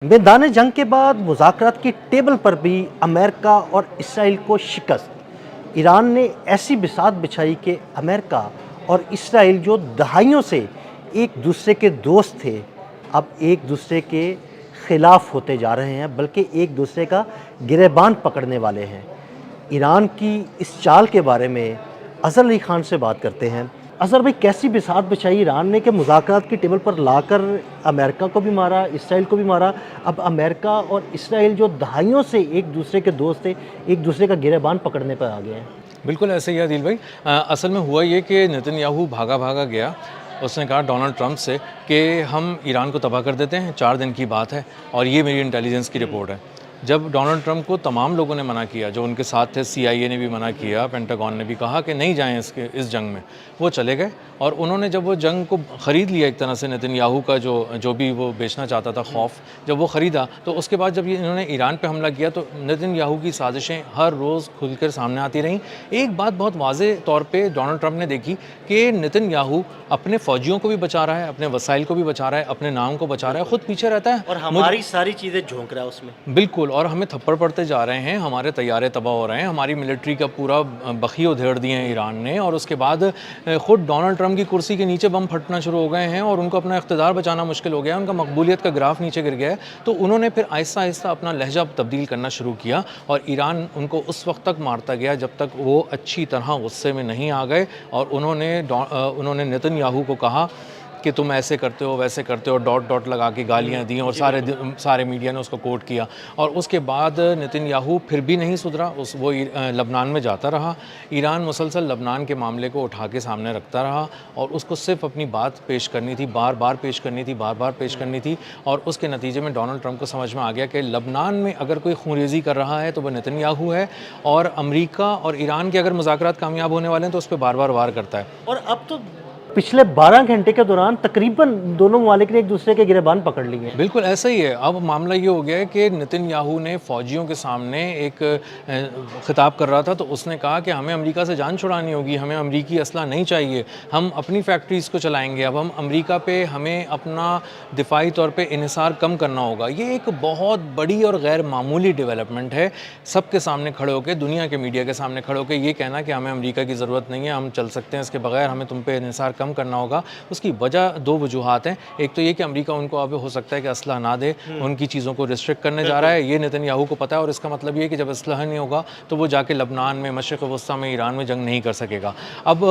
मैदान जंग के बाद मुज़ाकरात की टेबल पर भी अमेरिका और इसराइल को शिकस्त। ईरान ने ऐसी बिसात बिछाई कि अमेरिका और इसराइल जो दहाइयों से एक दूसरे के दोस्त थे, अब एक दूसरे के ख़िलाफ़ होते जा रहे हैं, बल्कि एक दूसरे का गिरेबान पकड़ने वाले हैं। ईरान की इस चाल के बारे में अज़हर अली ख़ान से बात करते हैं। अज़हर भाई, कैसी बिसात बिछाई ईरान ने कि मुज़ाकरात की टेबल पर लाकर अमेरिका को भी मारा, इसराइल को भी मारा। अब अमेरिका और इसराइल जो दहाइयों से एक दूसरे के दोस्त थे, एक दूसरे का गिरेबान पकड़ने पर आ गए हैं। बिल्कुल ऐसे ही है आदिल भाई। असल में हुआ ये कि नेतन्याहू भागा भागा गया। उसने कहा डोनाल्ड ट्रंप से कि हम ईरान को तबाह कर देते हैं, 4 दिन की बात है और ये मेरी इंटेलिजेंस की रिपोर्ट है। जब डोनाल्ड ट्रंप को तमाम लोगों ने मना किया, जो उनके साथ थे, CIA ने भी मना किया, पेंटागन ने भी कहा कि नहीं जाएं इस जंग में, वो चले गए। और उन्होंने जब वो जंग को ख़रीद लिया एक तरह से, नेतन्याहू का जो भी वो बेचना चाहता था खौफ, जब वो ख़रीदा, तो उसके बाद जब इन्होंने ईरान पे हमला किया तो नेतन्याहू की साजिशें हर रोज़ खुलकर सामने आती रहीं। एक बात बहुत वाज़ेह तौर पे डोनाल्ड ट्रंप ने देखी कि नेतन्याहू अपने फ़ौजियों को भी बचा रहा है, अपने वसाइल को भी बचा रहा है, अपने नाम को बचा रहा है, ख़ुद पीछे रहता है और हमारी सारी चीज़ें झोंक रहा है उसमें। बिल्कुल। और हमें थप्पड़ पड़ते जा रहे हैं, हमारे तैयारे तबाह हो रहे हैं, हमारी मिलिट्री का पूरा बखी उधेड़ दिए हैं ईरान ने। और उसके बाद ख़ुद डोनाल्ड ट्रंप की कुर्सी के नीचे बम फटना शुरू हो गए हैं और उनको अपना इक़्तिदार बचाना मुश्किल हो गया है, उनका मकबूलियत का ग्राफ नीचे गिर गया है। तो उन्होंने फिर आहिस्ता आहिस्ता अपना लहजा तब्दील करना शुरू किया और ईरान उनको उस वक्त तक मारता गया जब तक वो अच्छी तरह गुस्से में नहीं आ गए। और उन्होंने नेतन्याहू को कहा कि तुम ऐसे करते हो, वैसे करते हो, डॉट डॉट लगा के गालियाँ दी और सारे मीडिया ने उसको कोट किया। और उसके बाद नेतन्याहू फिर भी नहीं सुधरा, वो लबनान में जाता रहा। ईरान मुसलसल लबनान के मामले को उठा के सामने रखता रहा और उसको सिर्फ अपनी बात पेश करनी थी, बार बार पेश करनी थी, बार बार पेश करनी थी। और उसके नतीजे में डोनाल्ड ट्रंप को समझ में आ गया कि लबनान में अगर कोई खूनरेज़ी कर रहा है तो वो नेतन्याहू है, और अमरीका और ईरान के अगर मुज़ाकरात कामयाब होने वाले हैं तो उस पर बार बार वार करता है। और अब तो पिछले 12 घंटे के दौरान तकरीबन दोनों ममालिक ने एक दूसरे के गिरेबान पकड़ लिए हैं। बिल्कुल ऐसा ही है। अब मामला ये हो गया है कि नेतन्याहू ने फ़ौजियों के सामने एक खिताब कर रहा था, तो उसने कहा कि हमें अमेरिका से जान छुड़ानी होगी, हमें अमेरिकी असला नहीं चाहिए, हम अपनी फैक्ट्रीज़ को चलाएंगे, अब हम अमेरिका पे हमें अपना दिफाई तौर पे इन्हिसार कम करना होगा। ये एक बहुत बड़ी और गैर मामूली डेवलपमेंट है। सबके सामने खड़े होकर, दुनिया के मीडिया के सामने खड़े होकर ये कहना कि हमें अमेरिका की ज़रूरत नहीं है, हम चल सकते हैं इसके बगैर, हमें तुम पे इन्हिसार कम करना होगा। उसकी वजह 2 वजूहात हैं। एक तो ये कि अमेरिका उनको अब हो सकता है कि असलहा ना दे, उनकी चीज़ों को रिस्ट्रिक्ट करने जा रहा है, ये नेतन्याहू को पता है। और इसका मतलब ये है कि जब असलहा नहीं होगा तो वो जाके लबनान में, मशरिक़ वस्ता में, ईरान में जंग नहीं कर सकेगा। अब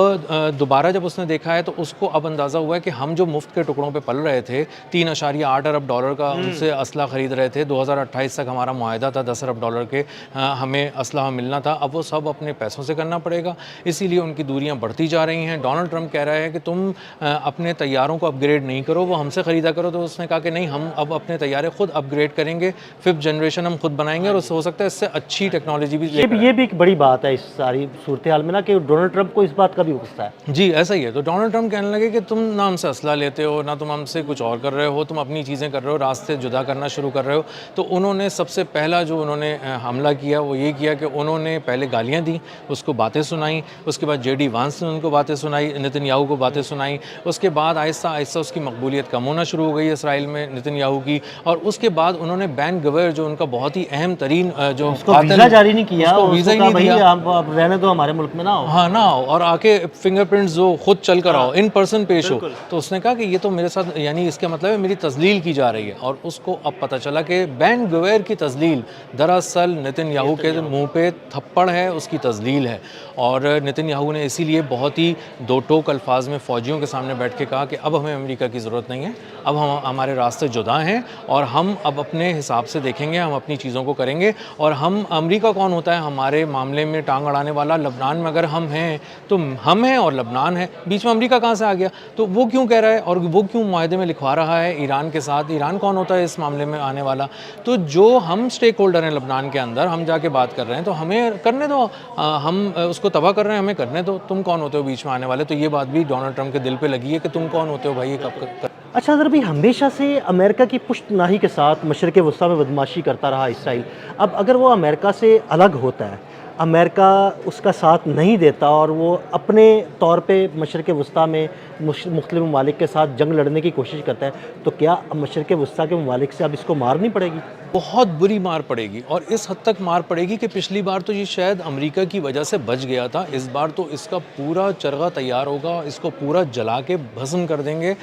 दोबारा जब उसने देखा है तो उसको अब अंदाज़ा हुआ है कि हम जो मुफ्त के टुकड़ों पे पल रहे थे, $3.8 अरब का उनसे असलहा ख़रीद रहे थे, 2028 तक हमारा मुआहदा था $10 अरब के, हमें असलहा मिलना था, अब वो सब अपने पैसों से करना पड़ेगा। इसीलिए उनकी दूरियाँ बढ़ती जा रही हैं। डोनाल्ड ट्रंप कह रहा है कि तुम अपने तैयारों को अपग्रेड नहीं करो, वो हमसे ख़रीदा करो। तो उसने कहा कि नहीं, हम अब अपने तैयारे ख़ुद अपग्रेड करेंगे, 5th जनरेशन हम खुद बनाएंगे और उससे हो सकता है इससे अच्छी टेक्नोलॉजी भी। ये भी एक बड़ी बात है इस सारी सूरत हाल में ना, कि डोनाल्ड ट्रंप को इस बात का भी गुस्सा है। जी ऐसा ही है। तो डोनाल्ड ट्रंप कहने लगे कि तुम ना हमसे असला लेते हो, ना तुम हमसे कुछ और कर रहे हो, तुम अपनी चीज़ें कर रहे हो, रास्ते जुदा करना शुरू कर रहे हो। तो उन्होंने सबसे पहला जो उन्होंने हमला किया वो ये किया कि उन्होंने पहले गालियाँ दी, उसको बातें सुनाई, उसके बाद JD वांस ने उनको बातें सुनाई, नेतन्याहू को बातें सुनाई। उसके बाद आहिस्ता आहिस्ता उसकी मकबूलियत कम होना शुरू हो गई इसराइल में नेतन्याहू की। और उसके बाद उन्होंने बैन गवेर, जो उनका बहुत ही अहम तरीन जो वीज़ा जारी नहीं किया, उसको वीज़ा ही नहीं दिया, आप रहने दो, हमारे मुल्क में ना हो। हाँ ना हो, और आके फिंगरप्रिंट्स जो खुद चल कर आओ, इन पर्सन पेश हो। तो उसने कहा कि ये तो मेरे साथ, यानी इसका मतलब है मेरी तजलील की जा रही है। और उसको अब पता चला कि बैन गवेर की तजलील दरअसल नेतन्याहू के मुंह पे थप्पड़ है, उसकी तजलील है। और नेतन्याहू ने इसीलिए बहुत ही दो टोक अल्फाज में फ़ौजियों के सामने बैठ के कहा कि अब हमें अमेरिका की ज़रूरत नहीं है, अब हमारे रास्ते जुदा हैं और हम अब अपने हिसाब से देखेंगे, हम अपनी चीज़ों को करेंगे। और हम, अमेरिका कौन होता है हमारे मामले में टांग अड़ाने वाला? लबनान में अगर हम हैं तो हम हैं और लबनान है, बीच में अमेरिका कहाँ से आ गया? तो वो क्यों कह रहा है और वो क्यों मुआहदे में लिखवा रहा है ईरान के साथ? ईरान कौन होता है इस मामले में आने वाला? तो जो हम स्टेक होल्डर हैं लबनान के अंदर, हम जाके बात कर रहे हैं तो हमें करने दो, हम उसको तबाह कर रहे हैं, हमें करने दो, तुम कौन होते हो बीच में आने वाले? तो ये बात भी डोनाल्ड ट्रंप के दिल पे लगी है कि तुम कौन होते हो भाई, ये कब कर। अच्छा अज़हर भाई, हमेशा से अमेरिका की पुश्तनाही के साथ मशरिक़ वस्ता में बदमाशी करता रहा इसराइल। अब अगर वो अमेरिका से अलग होता है امریکہ اس کا ساتھ نہیں دیتا اور وہ اپنے طور پہ مشرق وسطیٰ میں مختلف ممالک کے ساتھ جنگ لڑنے کی کوشش کرتا ہے، تو کیا مشرق وسطیٰ کے ممالک سے اب اس کو مارنی پڑے گی؟ بہت بری مار پڑے گی، اور اس حد تک مار پڑے گی کہ پچھلی بار تو یہ شاید امریکہ کی وجہ سے بچ گیا تھا، اس بار تو اس کا پورا چرغہ تیار ہوگا، اس کو پورا جلا کے بھسم کر دیں گے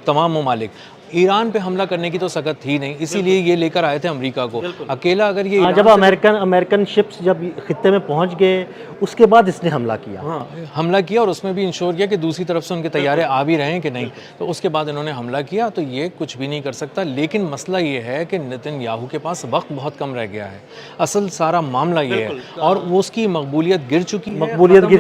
تمام ممالک۔ ایران پہ حملہ کرنے کی تو سکت تھی نہیں، اسی لیے یہ لے کر آئے تھے امریکہ کو، اکیلا اگر یہ جب امریکن شپس جب خطے میں پہنچ گئے اس کے بعد اس نے حملہ کیا، حملہ کیا، اور اس میں بھی انشور کیا کہ دوسری طرف سے ان کے طیارے آ بھی رہے ہیں کہ نہیں، تو اس کے بعد انہوں نے حملہ کیا، تو یہ کچھ بھی نہیں کر سکتا۔ لیکن مسئلہ یہ ہے کہ نتن یاہو کے پاس وقت بہت کم رہ گیا ہے، اصل سارا معاملہ یہ ہے، اور وہ اس کی مقبولیت گر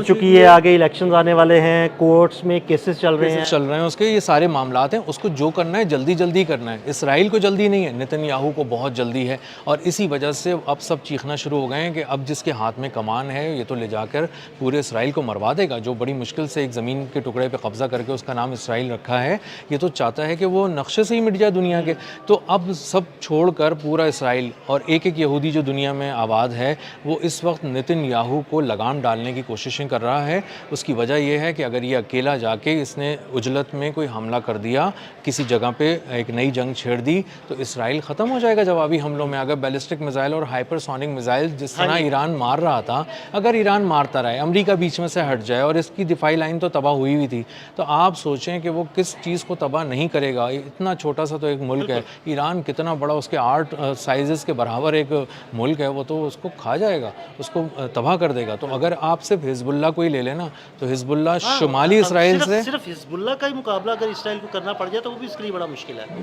چکی ہے، آگے الیکشنز آنے والے ہیں، کورٹس میں کیسز چل رہے ہیں اس کے، یہ سارے معاملات ہیں، اس کو جو کرنا ہے جلدی کرنا ہے۔ اسرائیل کو جلدی نہیں ہے، نتن یاہو کو بہت جلدی ہے، اور اسی وجہ سے اب سب چیخنا شروع ہو گئے ہیں کہ اب جس کے ہاتھ میں کمان ہے یہ تو لے جا کر پورے اسرائیل کو مروا دے گا، جو بڑی مشکل سے ایک زمین کے ٹکڑے پہ قبضہ کر کے اس کا نام اسرائیل رکھا ہے، یہ تو چاہتا ہے کہ وہ نقشے سے ہی مٹ جائے دنیا کے۔ تو اب سب چھوڑ کر پورا اسرائیل اور ایک یہودی جو دنیا میں آباد ہے وہ اس وقت نتن یاہو کو لگام ڈالنے کی کوششیں کر رہا ہے۔ اس کی وجہ یہ ہے کہ اگر یہ اکیلا جا کے اس نے عجلت میں کوئی حملہ کر دیا، کسی جگہ پہ ایک نئی جنگ چھیڑ دی، تو اسرائیل ختم ہو جائے گا جوابی حملوں میں۔ اگر بیلسٹک میزائل اور ہائپر سونک میزائل جس طرح ایران مار رہا تھا، اگر ایران مارتا رہے، امریکہ بیچ میں سے ہٹ جائے، اور اس کی دفاعی لائن تو تباہ ہوئی ہوئی تھی، تو آپ سوچیں کہ وہ کس چیز کو تباہ نہیں کرے گا۔ اتنا چھوٹا سا تو ایک ملک ہے ایران، کتنا بڑا، اس کے 8 سائزز کے برابر ایک ملک ہے، وہ تو اس کو کھا جائے گا، اس کو تباہ کر دے گا۔ تو اگر آپ صرف حزب اللہ کو ہی لے لینا، تو حزب اللہ شمالی اسرائیل سے صرف حزب اللہ کا ہی مقابلہ اگر اسرائیل کو کرنا پڑ جائے تو وہ بھی اس کے لیے بڑا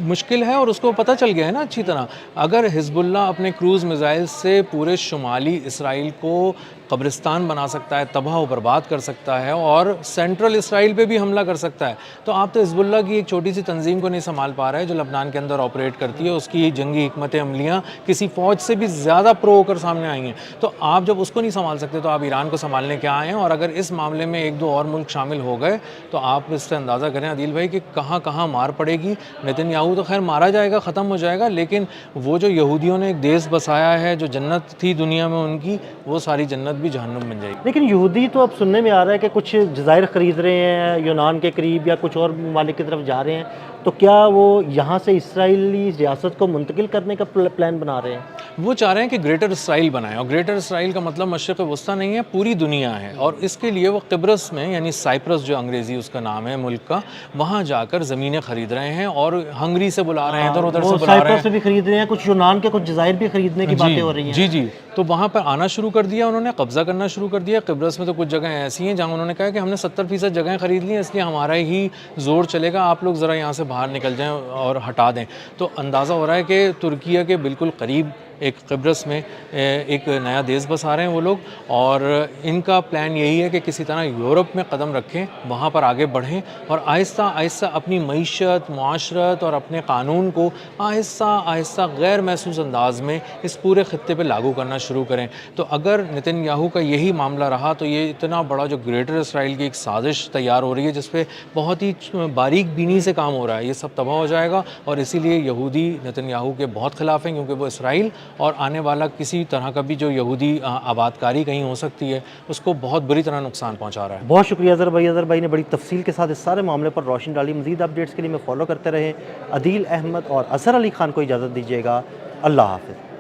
مشکل ہے، اور اس کو پتہ چل گیا ہے نا اچھی طرح۔ اگر حزب اللہ اپنے کروز میزائل سے پورے شمالی اسرائیل کو قبرستان بنا سکتا ہے، تباہ و برباد کر سکتا ہے، اور سینٹرل اسرائیل پہ بھی حملہ کر سکتا ہے، تو آپ تو حزب اللہ کی ایک چھوٹی سی تنظیم کو نہیں سنبھال پا رہے ہیں جو لبنان کے اندر آپریٹ کرتی ہے، اس کی جنگی حکمت عملیاں کسی فوج سے بھی زیادہ پرو ہو کر سامنے آئی ہیں۔ تو آپ جب اس کو نہیں سنبھال سکتے تو آپ ایران کو سنبھالنے کیا آئے ہیں؟ اور اگر اس معاملے میں 1-2 اور ملک شامل ہو گئے تو آپ اس سے اندازہ کریں عادل بھائی کہ کہاں کہاں مار پڑے گی۔ نتن یاہو تو خیر مارا جائے گا، ختم ہو جائے گا، لیکن وہ جو یہودیوں نے ایک دیش بسایا ہے، جو جنت تھی دنیا میں ان کی، وہ ساری جنت بھی جہنم بن جائے گی۔ لیکن یہودی تو اب سننے میں آ رہا ہے کہ کچھ جزائر خرید رہے ہیں یونان کے قریب، یا کچھ اور ممالک کی طرف جا رہے ہیں، تو کیا وہ یہاں سے اسرائیلی ریاست کو منتقل کرنے کا پلان بنا رہے ہیں؟ وہ چاہ رہے ہیں کہ گریٹر اسرائیل بنائیں، اور گریٹر اسرائیل کا مطلب مشرق وسطیٰ نہیں ہے، پوری دنیا ہے، اور اس کے لیے وہ قبرص میں، یعنی سائپرس جو انگریزی اس کا نام ہے ملک کا، وہاں جا کر زمینیں خرید رہے ہیں، اور ہنگری سے بلا رہے ہیں، ادھر سے بلا رہے سائپرس سے بھی خرید رہے ہیں، کچھ یونان کے کچھ جزائر بھی خریدنے کی باتیں ہو رہی ہیں۔ جی، تو وہاں پر آنا شروع کر دیا انہوں نے، قبضہ کرنا شروع کر دیا۔ قبرص میں تو کچھ جگہیں ایسی ہیں جہاں انہوں نے کہا کہ ہم نے 70% جگہیں خرید لی ہیں، اس لیے ہمارا ہی زور چلے گا، آپ لوگ ذرا یہاں سے باہر نکل جائیں اور ہٹا دیں۔ تو اندازہ ہو رہا ہے کہ ترکیہ کے بالکل قریب ایک قبرص میں ایک نیا دیش بسا رہے ہیں وہ لوگ، اور ان کا پلان یہی ہے کہ کسی طرح یورپ میں قدم رکھیں، وہاں پر آگے بڑھیں، اور آہستہ آہستہ اپنی معیشت، معاشرت اور اپنے قانون کو آہستہ آہستہ غیر محسوس انداز میں اس پورے خطے پہ لاگو کرنا شروع کریں۔ تو اگر نتن یاہو کا یہی معاملہ رہا تو یہ اتنا بڑا جو گریٹر اسرائیل کی ایک سازش تیار ہو رہی ہے جس پہ بہت ہی باریک بینی سے کام ہو رہا ہے، یہ سب تباہ ہو جائے گا، اور اسی لیے یہودی نتن یاہو کے بہت خلاف ہیں، کیونکہ وہ اسرائیل اور آنے والا کسی طرح کا بھی جو یہودی آبادکاری کہیں ہو سکتی ہے اس کو بہت بری طرح نقصان پہنچا رہا ہے۔ بہت شکریہ اظہر بھائی، اظہر بھائی نے بڑی تفصیل کے ساتھ اس سارے معاملے پر روشنی ڈالی۔ مزید اپڈیٹس کے لیے میں فالو کرتے رہیں عدیل احمد اور اظہر علی خان کو اجازت دیجیے گا، اللہ حافظ۔